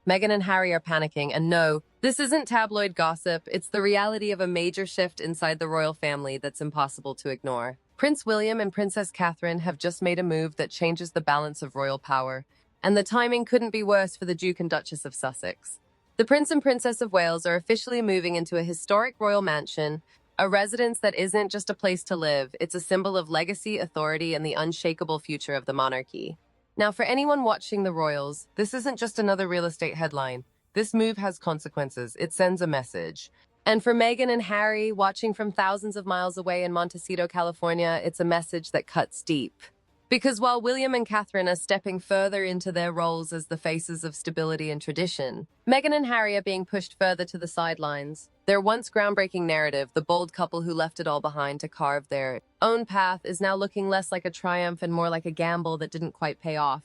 Meghan and Harry are panicking, and no, this isn't tabloid gossip, it's the reality of a major shift inside the royal family that's impossible to ignore. Prince William and Princess Catherine have just made a move that changes the balance of royal power, and the timing couldn't be worse for the Duke and Duchess of Sussex. The Prince and Princess of Wales are officially moving into a historic royal mansion, a residence that isn't just a place to live, it's a symbol of legacy, authority, and the unshakable future of the monarchy. Now, for anyone watching the royals, this isn't just another real estate headline. This move has consequences. It sends a message. And for Meghan and Harry, watching from thousands of miles away in Montecito, California, it's a message that cuts deep. Because while William and Catherine are stepping further into their roles as the faces of stability and tradition, Meghan and Harry are being pushed further to the sidelines. Their once groundbreaking narrative, the bold couple who left it all behind to carve their own path, is now looking less like a triumph and more like a gamble that didn't quite pay off.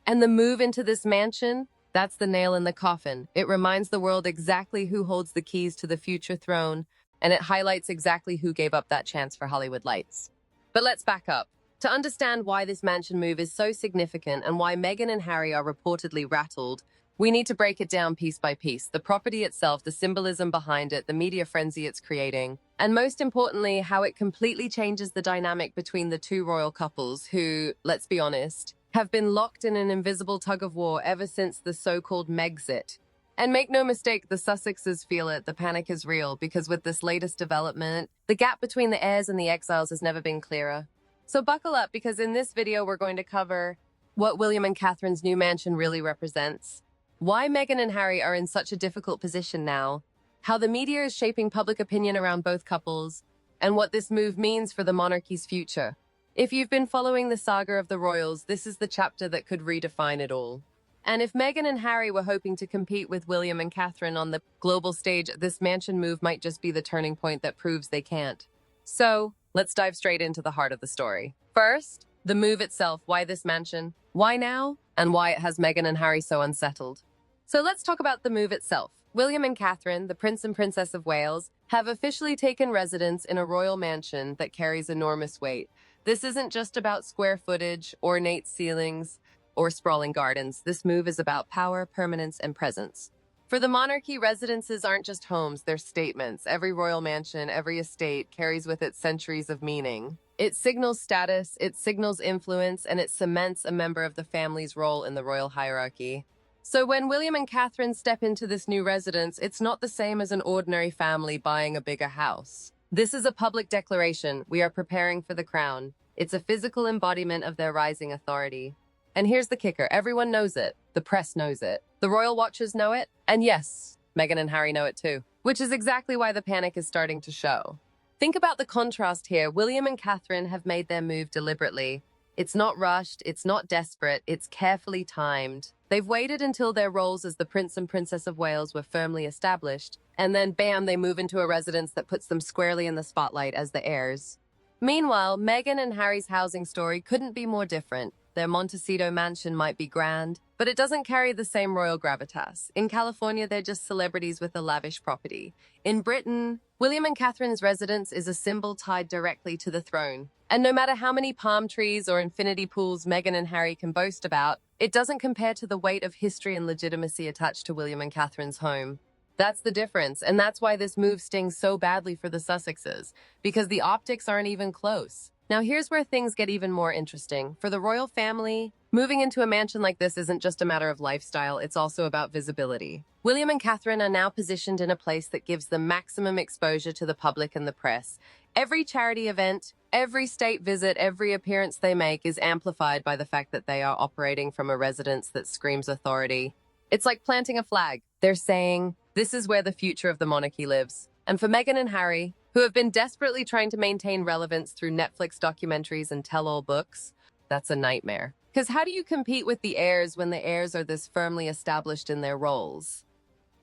And the move into this mansion? That's the nail in the coffin. It reminds the world exactly who holds the keys to the future throne, and it highlights exactly who gave up that chance for Hollywood lights. But let's back up. To understand why this mansion move is so significant and why Meghan and Harry are reportedly rattled, we need to break it down piece by piece. The property itself, the symbolism behind it, the media frenzy it's creating, and most importantly, how it completely changes the dynamic between the two royal couples who, let's be honest, have been locked in an invisible tug-of-war ever since the so-called Megxit. And make no mistake, the Sussexes feel it, the panic is real, because with this latest development, the gap between the heirs and the exiles has never been clearer. So buckle up, because in this video we're going to cover what William and Catherine's new mansion really represents, why Meghan and Harry are in such a difficult position now, how the media is shaping public opinion around both couples, and what this move means for the monarchy's future. If you've been following the saga of the royals, this is the chapter that could redefine it all. And if Meghan and Harry were hoping to compete with William and Catherine on the global stage, this mansion move might just be the turning point that proves they can't. So, let's dive straight into the heart of the story. First, the move itself. Why this mansion? Why now? And why it has Meghan and Harry so unsettled. So let's talk about the move itself. William and Catherine, the Prince and Princess of Wales, have officially taken residence in a royal mansion that carries enormous weight. This isn't just about square footage, ornate ceilings, or sprawling gardens. This move is about power, permanence, and presence. For the monarchy, residences aren't just homes, they're statements. Every royal mansion, every estate carries with it centuries of meaning. It signals status, it signals influence, and it cements a member of the family's role in the royal hierarchy. So when William and Catherine step into this new residence, it's not the same as an ordinary family buying a bigger house. This is a public declaration. We are preparing for the crown. It's a physical embodiment of their rising authority. And here's the kicker. Everyone knows it. The press knows it. The royal watchers know it. And yes, Meghan and Harry know it too. Which is exactly why the panic is starting to show. Think about the contrast here. William and Catherine have made their move deliberately. It's not rushed, it's not desperate, it's carefully timed. They've waited until their roles as the Prince and Princess of Wales were firmly established, and then bam, they move into a residence that puts them squarely in the spotlight as the heirs. Meanwhile, Meghan and Harry's housing story couldn't be more different. Their Montecito mansion might be grand, but it doesn't carry the same royal gravitas. In California, they're just celebrities with a lavish property. In Britain, William and Catherine's residence is a symbol tied directly to the throne. And no matter how many palm trees or infinity pools Meghan and Harry can boast about, it doesn't compare to the weight of history and legitimacy attached to William and Catherine's home. That's the difference, and that's why this move stings so badly for the Sussexes, because the optics aren't even close. Now here's where things get even more interesting. For the royal family, moving into a mansion like this isn't just a matter of lifestyle, it's also about visibility. William and Catherine are now positioned in a place that gives them maximum exposure to the public and the press. Every charity event, every state visit, every appearance they make is amplified by the fact that they are operating from a residence that screams authority. It's like planting a flag. They're saying, this is where the future of the monarchy lives. And for Meghan and Harry, who have been desperately trying to maintain relevance through Netflix documentaries and tell-all books, that's a nightmare. Because how do you compete with the heirs when the heirs are this firmly established in their roles?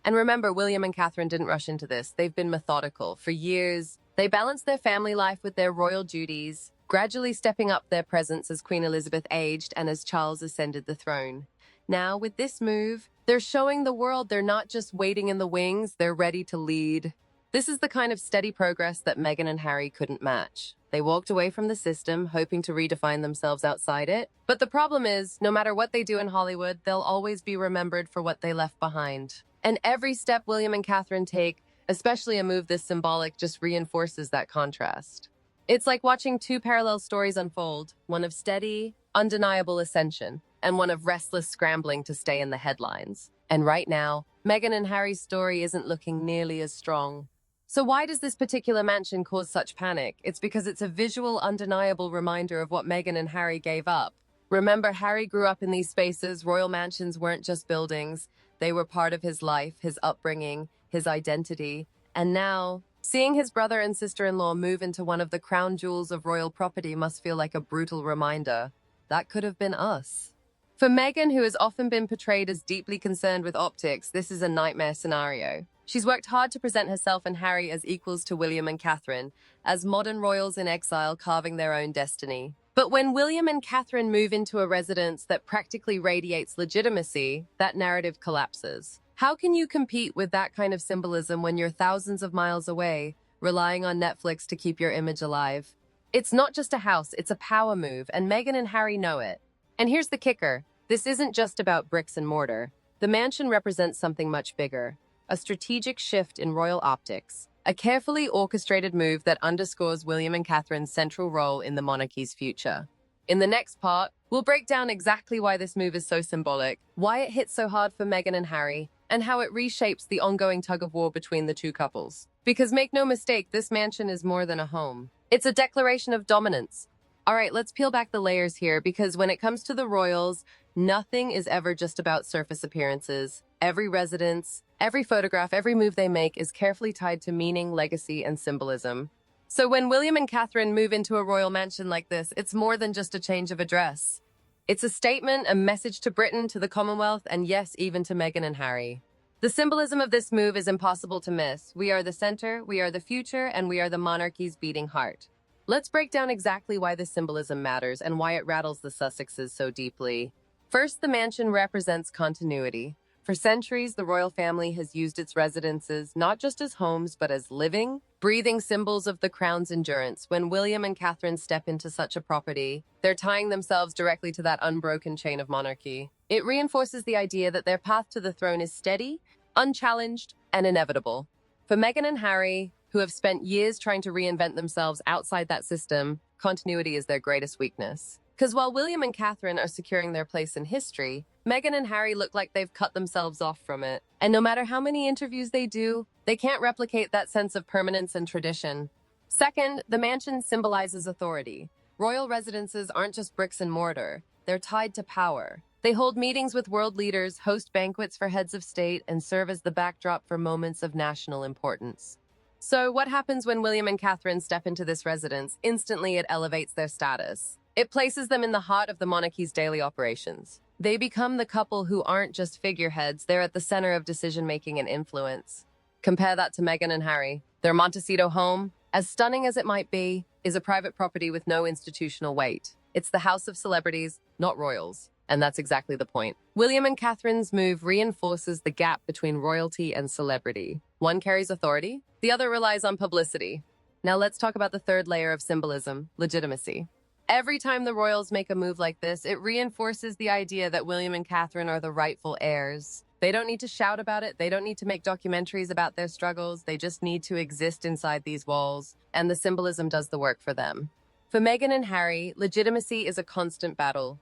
And remember, William and Catherine didn't rush into this. They've been methodical. For years, they balanced their family life with their royal duties, gradually stepping up their presence as Queen Elizabeth aged and as Charles ascended the throne. Now, with this move, they're showing the world they're not just waiting in the wings, they're ready to lead. This is the kind of steady progress that Meghan and Harry couldn't match. They walked away from the system, hoping to redefine themselves outside it. But the problem is, no matter what they do in Hollywood, they'll always be remembered for what they left behind. And every step William and Catherine take, especially a move this symbolic, just reinforces that contrast. It's like watching two parallel stories unfold, one of steady, undeniable ascension, and one of restless scrambling to stay in the headlines. And right now, Meghan and Harry's story isn't looking nearly as strong. So why does this particular mansion cause such panic? It's because it's a visual, undeniable reminder of what Meghan and Harry gave up. Remember, Harry grew up in these spaces. Royal mansions weren't just buildings. They were part of his life, his upbringing, his identity. And now, seeing his brother and sister-in-law move into one of the crown jewels of royal property must feel like a brutal reminder. That could have been us. For Meghan, who has often been portrayed as deeply concerned with optics, this is a nightmare scenario. She's worked hard to present herself and Harry as equals to William and Catherine, as modern royals in exile carving their own destiny. But when William and Catherine move into a residence that practically radiates legitimacy, that narrative collapses. How can you compete with that kind of symbolism when you're thousands of miles away, relying on Netflix to keep your image alive? It's not just a house, it's a power move, and Meghan and Harry know it. And here's the kicker. This isn't just about bricks and mortar. The mansion represents something much bigger. A strategic shift in royal optics. A carefully orchestrated move that underscores William and Catherine's central role in the monarchy's future. In the next part, we'll break down exactly why this move is so symbolic, why it hits so hard for Meghan and Harry, and how it reshapes the ongoing tug-of-war between the two couples. Because make no mistake, this mansion is more than a home. It's a declaration of dominance. All right, let's peel back the layers here, because when it comes to the royals, nothing is ever just about surface appearances. Every residence, every photograph, every move they make is carefully tied to meaning, legacy, and symbolism. So when William and Catherine move into a royal mansion like this, it's more than just a change of address. It's a statement, a message to Britain, to the Commonwealth, and yes, even to Meghan and Harry. The symbolism of this move is impossible to miss. We are the center, we are the future, and we are the monarchy's beating heart. Let's break down exactly why this symbolism matters and why it rattles the Sussexes so deeply. First, the mansion represents continuity. For centuries, the royal family has used its residences not just as homes, but as living, breathing symbols of the crown's endurance. When William and Catherine step into such a property, they're tying themselves directly to that unbroken chain of monarchy. It reinforces the idea that their path to the throne is steady, unchallenged, and inevitable. For Meghan and Harry, who have spent years trying to reinvent themselves outside that system, continuity is their greatest weakness. Because while William and Catherine are securing their place in history, Meghan and Harry look like they've cut themselves off from it. And no matter how many interviews they do, they can't replicate that sense of permanence and tradition. Second, the mansion symbolizes authority. Royal residences aren't just bricks and mortar. They're tied to power. They hold meetings with world leaders, host banquets for heads of state, and serve as the backdrop for moments of national importance. So what happens when William and Catherine step into this residence? Instantly, it elevates their status. It places them in the heart of the monarchy's daily operations. They become the couple who aren't just figureheads, they're at the center of decision-making and influence. Compare that to Meghan and Harry. Their Montecito home, as stunning as it might be, is a private property with no institutional weight. It's the house of celebrities, not royals. And that's exactly the point. William and Catherine's move reinforces the gap between royalty and celebrity. One carries authority, the other relies on publicity. Now let's talk about the third layer of symbolism, legitimacy. Every time the royals make a move like this, it reinforces the idea that William and Catherine are the rightful heirs. They don't need to shout about it. They don't need to make documentaries about their struggles. They just need to exist inside these walls, and the symbolism does the work for them. For Meghan and Harry, legitimacy is a constant battle.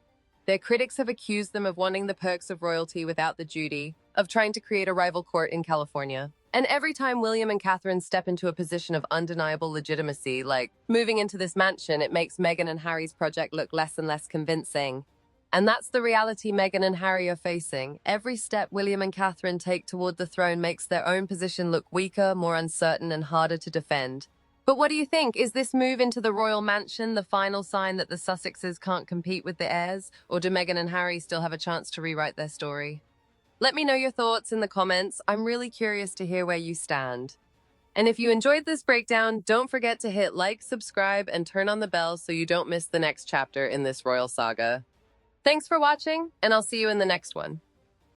Their critics have accused them of wanting the perks of royalty without the duty, of trying to create a rival court in California. And every time William and Catherine step into a position of undeniable legitimacy, like moving into this mansion, it makes Meghan and Harry's project look less and less convincing. And that's the reality Meghan and Harry are facing. Every step William and Catherine take toward the throne makes their own position look weaker, more uncertain, and harder to defend. But what do you think? Is this move into the royal mansion the final sign that the Sussexes can't compete with the heirs? Or do Meghan and Harry still have a chance to rewrite their story? Let me know your thoughts in the comments. I'm really curious to hear where you stand. And if you enjoyed this breakdown, don't forget to hit like, subscribe, and turn on the bell so you don't miss the next chapter in this royal saga. Thanks for watching, and I'll see you in the next one.